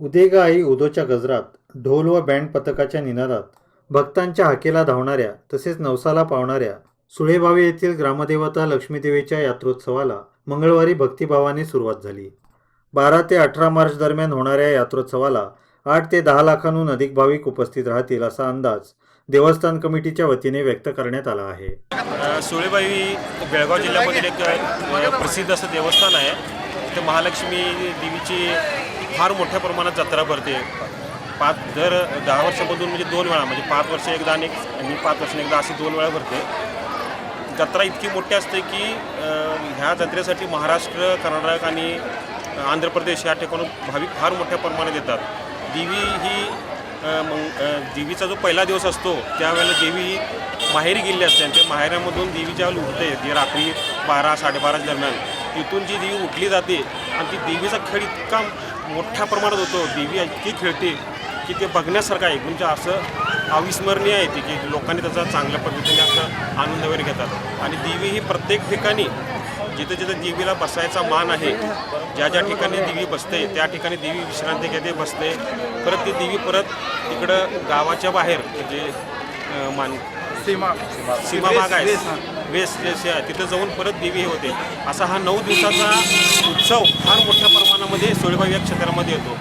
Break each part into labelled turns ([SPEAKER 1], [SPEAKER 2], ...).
[SPEAKER 1] उदेगा आई उदोच्या गजरात ढोल व बँड पथकाच्या निनादात भक्तांच्या हाकेला धावणाऱ्या तसेच नवसाला पावणाऱ्या सुळेभावी येथील ग्रामदेवता लक्ष्मीदेवीच्या यात्रोत्सवाला मंगळवारी भक्तिभावाने सुरुवात झाली. 12 ते 18 मार्च दरम्यान होणाऱ्या यात्रोत्सवाला 8 ते 10 लाखांहून अधिक भाविक उपस्थित राहतील असा अंदाज देवस्थान कमिटीच्या वतीने व्यक्त करण्यात आला आहे.
[SPEAKER 2] सुळेभावी बेळगाव जिल्ह्यामधील एक प्रसिद्ध असं देवस्थान आहे. इथे महालक्ष्मी देवीची फार मोठ्या प्रमाणात जत्रा भरते. दर 10 वर्षामधून म्हणजे 2 वेळा, म्हणजे 5 वर्ष एकदा आणि 5 वर्षांनी एकदा अशी 2 वेळा भरते. जत्रा इतकी मोठी असते की ह्या जत्रेसाठी महाराष्ट्र, कर्नाटक आणि आंध्र प्रदेश या ठिकाणून भाविक फार मोठ्या प्रमाणात येतात. देवी ही देवीचा जो पहिला दिवस असतो त्यावेळेला देवी ही माहेरी गेलेली असते आणि त्या माहेऱ्यामधून देवी ज्यावेळेला उठते ती रात्री 12-12:30 दरम्यान तिथून जी देवी उठली जाते आणि ती देवीचा खेळ इतका मोठ्या प्रमाणात होतो. देवी इतकी खेळते की ते बघण्यासारखं आहे. म्हणजे असं अविस्मरणीय आहे ती की लोकांनी त्याचा चांगल्या पद्धतीने असं आनंद वगैरे घेतात. आणि देवी ही प्रत्येक ठिकाणी जिथे जिथे देवीला बसायचा मान आहे, ज्या ज्या ठिकाणी देवी बसते त्या ठिकाणी देवी विश्रांती घेते, बसते. परत ती देवी परत तिकडं गावाच्या बाहेर म्हणजे सीमा भाग आहे, वेस्ट जे आहे तिथं जाऊन परत देवी होते. असा हा 9 दिवसाचा उत्सव फार मोठ्या प्रमाणामध्ये सुळेभावी या क्षेत्रामध्ये येतो.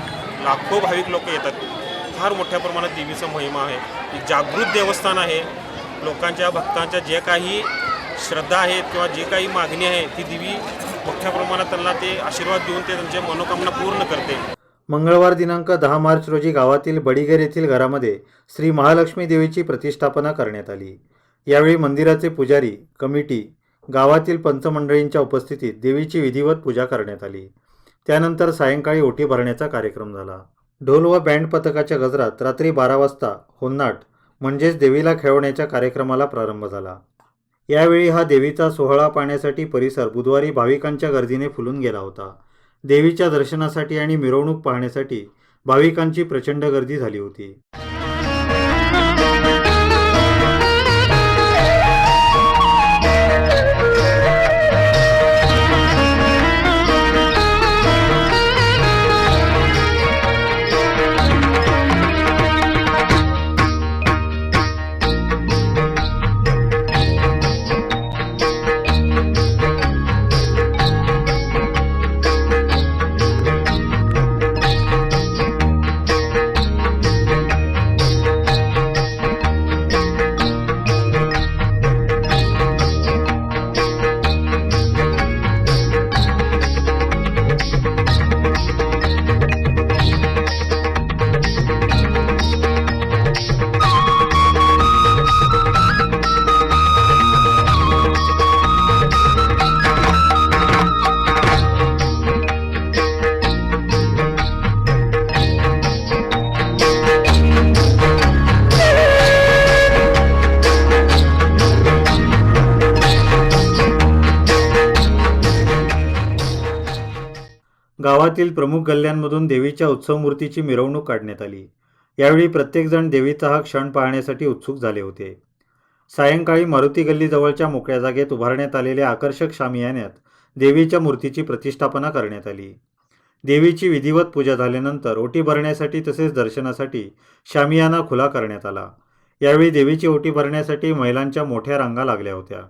[SPEAKER 2] लाखो भाविक लोक येतात. फार मोठ्या प्रमाणात देवीचा महिमा आहे. एक जागृत देवस्थान आहे. लोकांच्या भक्तांच्या जे काही श्रद्धा आहेत किंवा जी काही मागणी आहे ती देवी मोठ्या प्रमाणात त्यांना ते आशीर्वाद देऊन ते त्यांच्या मनोकामना पूर्ण करते.
[SPEAKER 1] मंगळवार दिनांक 10 मार्च रोजी गावातील बडीगर येथील घरामध्ये श्री महालक्ष्मी देवीची प्रतिष्ठापना करण्यात आली. यावेळी मंदिराचे पुजारी, कमिटी, गावातील पंचमंडळींच्या उपस्थितीत देवीची विधिवत पूजा करण्यात आली. त्यानंतर सायंकाळी ओटी भरण्याचा कार्यक्रम झाला. ढोल व बँड पथकाच्या गजरात रात्री 12 वाजता होन्नाट म्हणजेच देवीला खेळवण्याच्या कार्यक्रमाला प्रारंभ झाला. यावेळी हा देवीचा सोहळा पाहण्यासाठी परिसर बुधवारी भाविकांच्या गर्दीने फुलून गेला होता. देवीच्या दर्शनासाठी आणि मिरवणूक पाहण्यासाठी भाविकांची प्रचंड गर्दी झाली होती. गावातील प्रमुख गल्ल्यांमधून देवीच्या उत्सव मूर्तीची मिरवणूक काढण्यात आली. यावेळी प्रत्येकजण देवीचा हा क्षण पाहण्यासाठी उत्सुक झाले होते. सायंकाळी मारुती गल्लीजवळच्या मोकळ्या जागेत उभारण्यात आलेल्या आकर्षक शामियान्यात देवीच्या मूर्तीची प्रतिष्ठापना करण्यात आली. देवीची विधिवत पूजा झाल्यानंतर ओटी भरण्यासाठी तसेच दर्शनासाठी शामियाना खुला करण्यात आला. यावेळी देवीची ओटी भरण्यासाठी महिलांच्या मोठ्या रांगा लागल्या होत्या.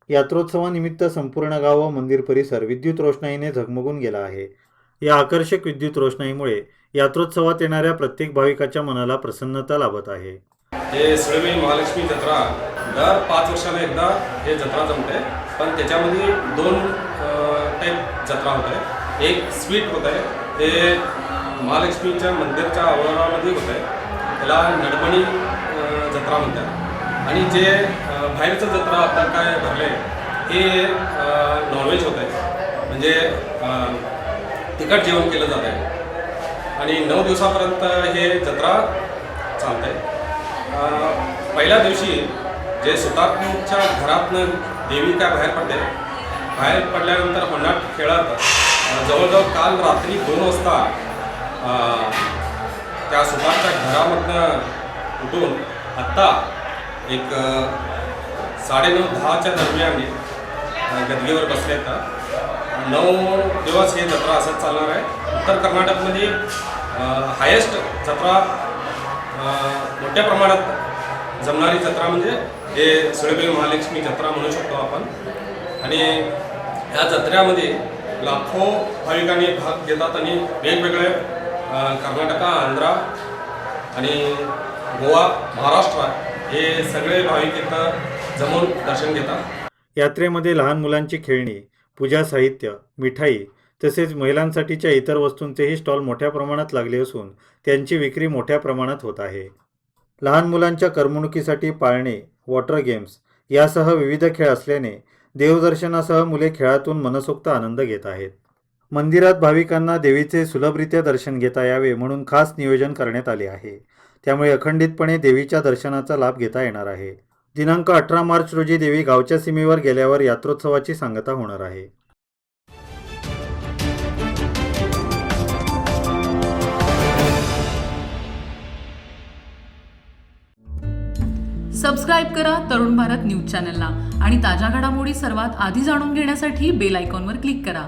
[SPEAKER 1] यात्रोत्सवानिमित्त संपूर्ण गाव व मंदिर परिसर विद्युत रोषणाईने झगमगून गेला आहे. या आकर्षक विद्युत रोषणाईमुळे यात्रोत्सवात येणाऱ्या प्रत्येक भाविकाच्या मनाला प्रसन्नता लाभत आहे.
[SPEAKER 3] हे सुळेबाई महालक्ष्मी जत्रा दर 5 वर्षाला एकदा हे जत्रा जमते, पण त्याच्यामध्ये 2 टाईप जत्रा होत आहे. एक स्वीट होत आहे, ते महालक्ष्मीच्या मंदिरच्या आवारामध्ये होत आहे, त्याला नडमणी जत्रा म्हणतात. आणि जे बाहेरचं जत्रा आपण काय भरले हे नॉनव्हेज होत आहे, म्हणजे तिखट जेवण केलं जात आहे आणि 9 दिवसापर्यंत हे जत्रा चालत आहे. पहिल्या दिवशी जे सुतारच्या घरातनं देवी काय बाहेर पडते, बाहेर पडल्यानंतर होणार खेळत जवळजवळ काल रात्री 2 वाजता त्या सुतारच्या घरामधनं उठून आत्ता एक 9:30-10च्या दरम्यान गदगेवर बसले आहेत. 9 दिवस हे जत्रा असंच चालणार आहे. उत्तर कर्नाटकमध्ये हायेस्ट जत्रा मोठ्या प्रमाणात जमणारी जत्रा म्हणजे हे सुळेबाई महालक्ष्मी जत्रा म्हणू शकतो आपण. आणि ह्या जत्रेमध्ये लाखो भाविकांनी भाग घेतात आणि वेगवेगळे कर्नाटक, आंध्रा आणि गोवा, महाराष्ट्र हे सगळे भाविक इथं जमून दर्शन घेतात.
[SPEAKER 1] यात्रेमध्ये लहान मुलांची खेळणी, पूजा साहित्य, मिठाई तसेच महिलांसाठीच्या इतर वस्तूंचेही स्टॉल मोठ्या प्रमाणात लागले असून त्यांची विक्री मोठ्या प्रमाणात होत आहे. लहान मुलांच्या करमणुकीसाठी पाळणे, वॉटर गेम्स यासह विविध खेळ असल्याने देवदर्शनासह मुले खेळातून मनसोक्त आनंद घेत आहेत. मंदिरात भाविकांना देवीचे सुलभरित्या दर्शन घेता यावे म्हणून खास नियोजन करण्यात आले आहे. त्यामुळे अखंडितपणे देवीच्या दर्शनाचा लाभ घेता येणार आहे. दिनांक 18 मार्च रोजी देवी गावच्या सीमेवर गेल्यावर यात्रोत्सवाची सांगता होणार आहे.
[SPEAKER 4] सबस्क्राईब करा तरुण भारत न्यूज चॅनलला आणि ताज्या घडामोडी सर्वात आधी जाणून घेण्यासाठी बेल आयकॉनवर क्लिक करा.